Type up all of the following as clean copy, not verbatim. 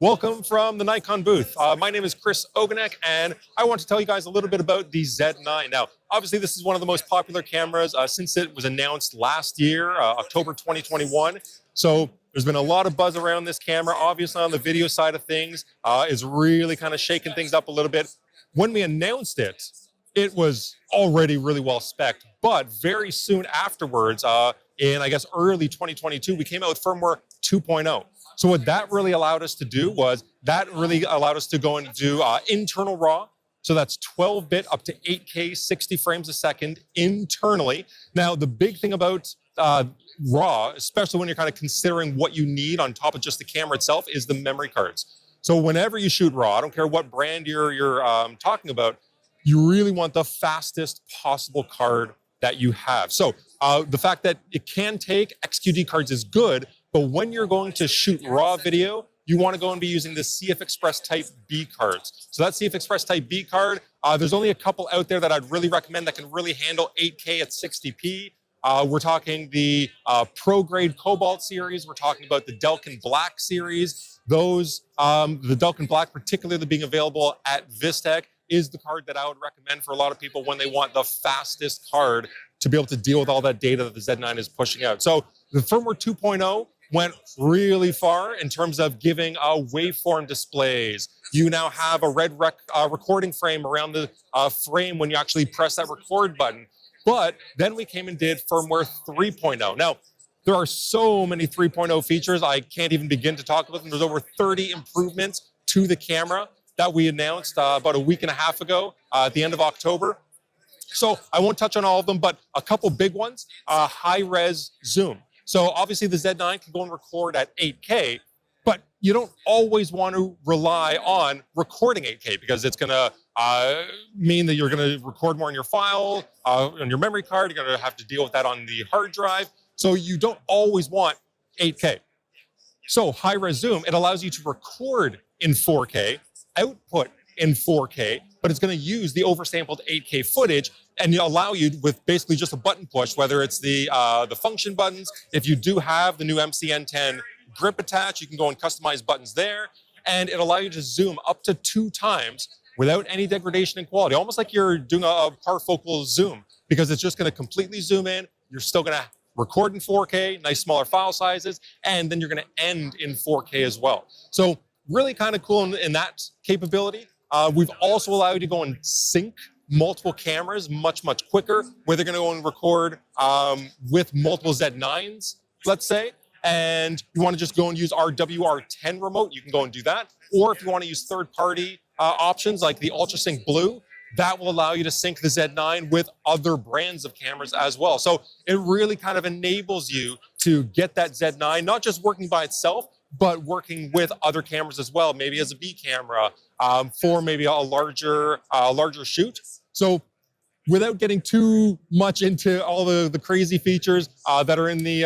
Welcome from the Nikon booth. My name is Chris Ogonek, and I want to tell you guys a little bit about the Z9. Now, obviously, this is one of the most popular cameras since it was announced last year, October 2021. So there's been a lot of buzz around this camera. Obviously, on the video side of things, is really kind of shaking things up a little bit. When we announced it, it was already really well spec'd, but very soon afterwards, in I guess early 2022, we came out with firmware 2.0. So what that really allowed us to do was that really allowed us to go and do internal RAW. So that's 12-bit up to 8K, 60 frames a second internally. Now, the big thing about RAW, especially when you're kind of considering what you need on top of just the camera itself, is the memory cards. So whenever you shoot RAW, I don't care what brand you're talking about, you really want the fastest possible card that you have. So the fact that it can take XQD cards is good, but when you're going to shoot RAW video, you want to go and be using the CF Express Type B cards. So that CF Express Type B card, there's only a couple out there that I'd really recommend that can really handle 8K at 60p. We're talking the Pro Grade Cobalt series. We're talking about the Delkin Black series. Those, the Delkin Black particularly being available at Vistek, is the card that I would recommend for a lot of people when they want the fastest card to be able to deal with all that data that the Z9 is pushing out. So the firmware 2.0 went really far in terms of giving waveform displays. You now have a red recording frame around the frame when you actually press that record button. But then we came and did firmware 3.0. Now, there are so many 3.0 features, I can't even begin to talk about them. There's over 30 improvements to the camera that we announced about a week and a half ago at the end of October. So I won't touch on all of them, but a couple big ones, high-res zoom. So obviously the Z9 can go and record at 8K, but you don't always want to rely on recording 8K because it's gonna mean that you're gonna record more on your file, on your memory card, you're gonna have to deal with that on the hard drive. So you don't always want 8K. So high-res zoom, it allows you to record in 4K, output in 4K, but it's going to use the oversampled 8K footage and allow you with basically just a button push, whether it's the function buttons. If you do have the new MCN10 grip attach, you can go and customize buttons there, and it allows you to zoom up to 2 times without any degradation in quality, almost like you're doing a parfocal zoom, because it's just going to completely zoom in. You're still going to record in 4K, nice smaller file sizes, and then you're going to end in 4K as well. So really kind of cool in that capability. We've also allowed you to go and sync multiple cameras much quicker, where they're going to go and record with multiple Z9s, let's say, and you want to just go and use our WR10 remote, you can go and do that. Or if you want to use third-party options like the UltraSync Blue, that will allow you to sync the Z9 with other brands of cameras as well. So it really kind of enables you to get that Z9, not just working by itself, but working with other cameras as well, maybe as a B camera for maybe a larger shoot. So without getting too much into all the crazy features that are in the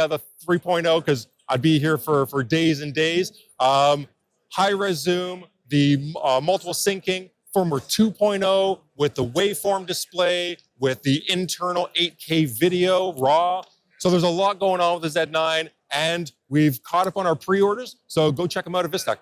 3.0, because I'd be here for days and days, high-res zoom, the multiple syncing, firmware 2.0 with the waveform display, with the internal 8K video, RAW. So there's a lot going on with the Z9, and we've caught up on our pre-orders, so go check them out at Vistek.